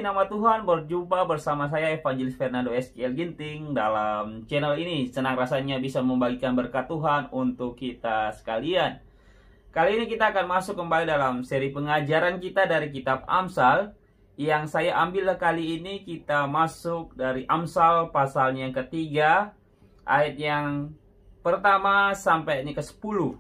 Puji nama Tuhan, berjumpa bersama saya Evangelis Fernando SKL Ginting dalam channel ini. Senang rasanya bisa membagikan berkat Tuhan untuk kita sekalian. Kali ini kita akan masuk kembali dalam seri pengajaran kita dari kitab Amsal. Yang saya ambil kali ini kita masuk dari Amsal pasalnya yang ketiga, ayat yang pertama sampai ini ke-10.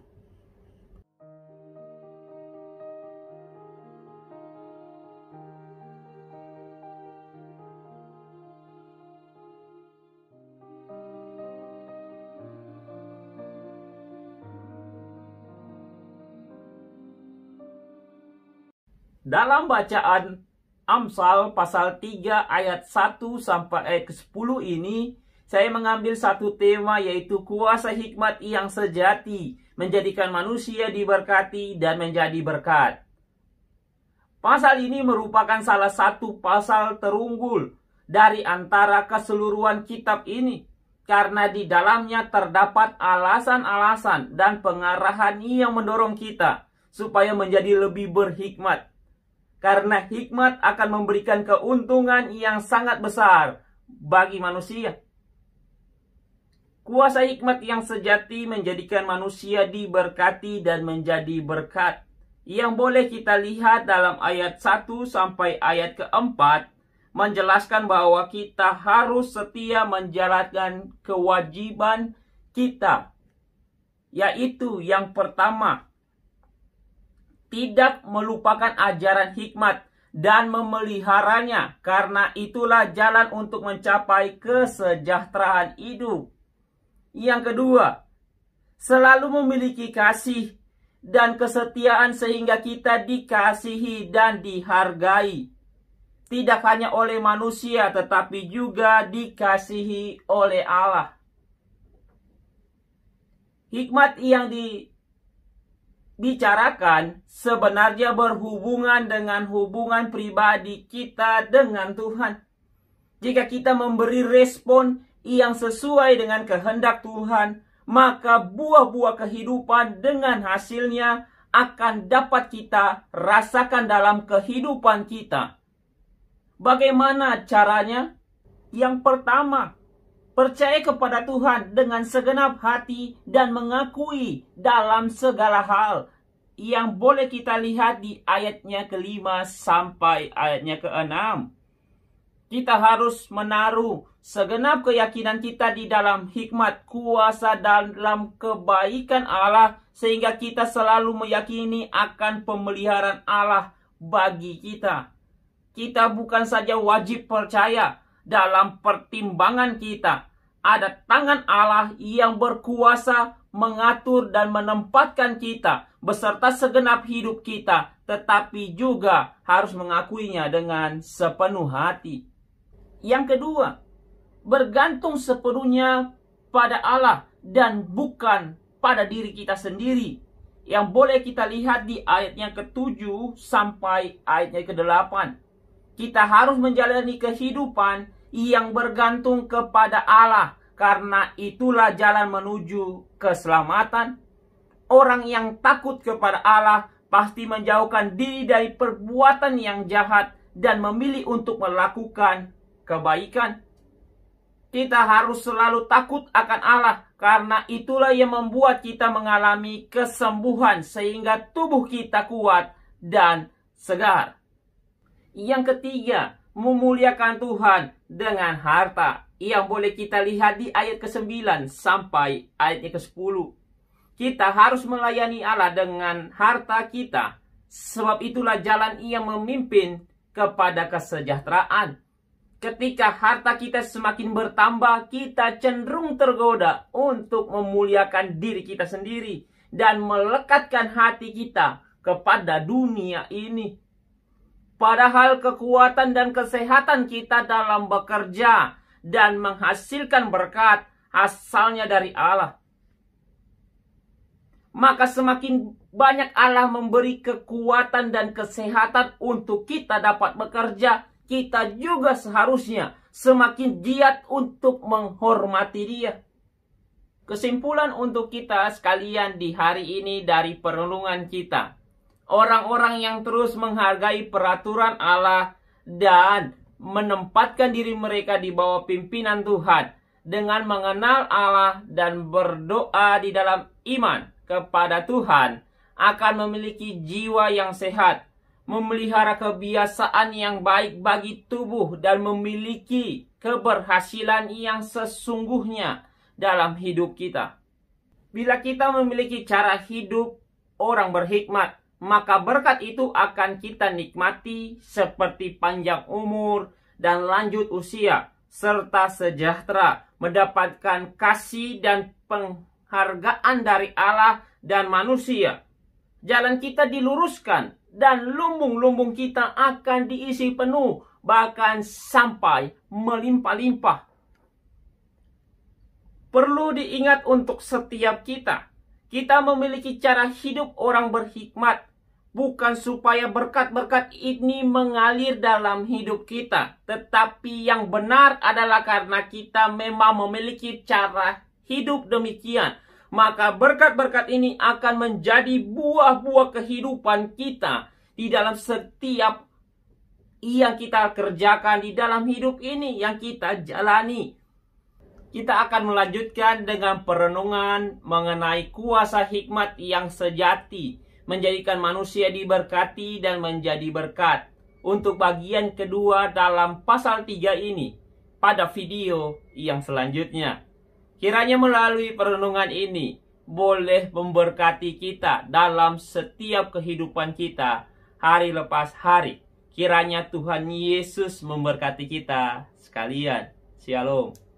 Dalam bacaan Amsal pasal 3 ayat 1 sampai ayat ke-10 ini, saya mengambil satu tema, yaitu kuasa hikmat yang sejati, menjadikan manusia diberkati dan menjadi berkat. Pasal ini merupakan salah satu pasal terunggul dari antara keseluruhan kitab ini, karena di dalamnya terdapat alasan-alasan dan pengarahan yang mendorong kita supaya menjadi lebih berhikmat. Karena hikmat akan memberikan keuntungan yang sangat besar bagi manusia. Kuasa hikmat yang sejati menjadikan manusia diberkati dan menjadi berkat. Yang boleh kita lihat dalam ayat 1 sampai ayat ke-4 menjelaskan bahwa kita harus setia menjalankan kewajiban kita. Yaitu yang pertama, tidak melupakan ajaran hikmat dan memeliharanya, karena itulah jalan untuk mencapai kesejahteraan hidup. Yang kedua, selalu memiliki kasih dan kesetiaan sehingga kita dikasihi dan dihargai. Tidak hanya oleh manusia, tetapi juga dikasihi oleh Allah. Hikmat yang dibicarakan sebenarnya berhubungan dengan hubungan pribadi kita dengan Tuhan. Jika kita memberi respon yang sesuai dengan kehendak Tuhan, maka buah-buah kehidupan dengan hasilnya akan dapat kita rasakan dalam kehidupan kita. Bagaimana caranya? Yang pertama, percaya kepada Tuhan dengan segenap hati dan mengakui dalam segala hal. Yang boleh kita lihat di ayatnya ke-5 sampai ayatnya ke-6. Kita harus menaruh segenap keyakinan kita di dalam hikmat, kuasa dalam kebaikan Allah, sehingga kita selalu meyakini akan pemeliharaan Allah bagi kita. Kita bukan saja wajib percaya, dalam pertimbangan kita ada tangan Allah yang berkuasa mengatur dan menempatkan kita beserta segenap hidup kita, tetapi juga harus mengakuinya dengan sepenuh hati. Yang kedua, bergantung sepenuhnya pada Allah dan bukan pada diri kita sendiri. Yang boleh kita lihat di ayatnya ke-7 sampai ayatnya ke-8. Kita harus menjalani kehidupan yang bergantung kepada Allah, karena itulah jalan menuju keselamatan. Orang yang takut kepada Allah pasti menjauhkan diri dari perbuatan yang jahat dan memilih untuk melakukan kebaikan. Kita harus selalu takut akan Allah, karena itulah yang membuat kita mengalami kesembuhan sehingga tubuh kita kuat dan segar. Yang ketiga, memuliakan Tuhan dengan harta. Yang boleh kita lihat di ayat ke-9 sampai ayatnya ke-10. Kita harus melayani Allah dengan harta kita, sebab itulah jalan yang memimpin kepada kesejahteraan. Ketika harta kita semakin bertambah, kita cenderung tergoda untuk memuliakan diri kita sendiri dan melekatkan hati kita kepada dunia ini. Padahal kekuatan dan kesehatan kita dalam bekerja dan menghasilkan berkat asalnya dari Allah. Maka semakin banyak Allah memberi kekuatan dan kesehatan untuk kita dapat bekerja, kita juga seharusnya semakin giat untuk menghormati Dia. Kesimpulan untuk kita sekalian di hari ini dari perenungan kita. Orang-orang yang terus menghargai peraturan Allah dan menempatkan diri mereka di bawah pimpinan Tuhan dengan mengenal Allah dan berdoa di dalam iman kepada Tuhan, akan memiliki jiwa yang sehat, memelihara kebiasaan yang baik bagi tubuh, dan memiliki keberhasilan yang sesungguhnya dalam hidup kita. Bila kita memiliki cara hidup orang berhikmat, maka berkat itu akan kita nikmati seperti panjang umur dan lanjut usia, serta sejahtera, mendapatkan kasih dan penghargaan dari Allah dan manusia. Jalan kita diluruskan dan lumbung-lumbung kita akan diisi penuh, bahkan sampai melimpah-limpah. Perlu diingat untuk setiap kita, kita memiliki cara hidup orang berhikmat, bukan supaya berkat-berkat ini mengalir dalam hidup kita, tetapi yang benar adalah karena kita memang memiliki cara hidup demikian. Maka berkat-berkat ini akan menjadi buah-buah kehidupan kita di dalam setiap yang kita kerjakan di dalam hidup ini, yang kita jalani. Kita akan melanjutkan dengan perenungan mengenai kuasa hikmat yang sejati, menjadikan manusia diberkati dan menjadi berkat. Untuk bagian kedua dalam pasal 3 ini, pada video yang selanjutnya. Kiranya melalui perenungan ini boleh memberkati kita dalam setiap kehidupan kita, hari lepas hari. Kiranya Tuhan Yesus memberkati kita sekalian. Shalom.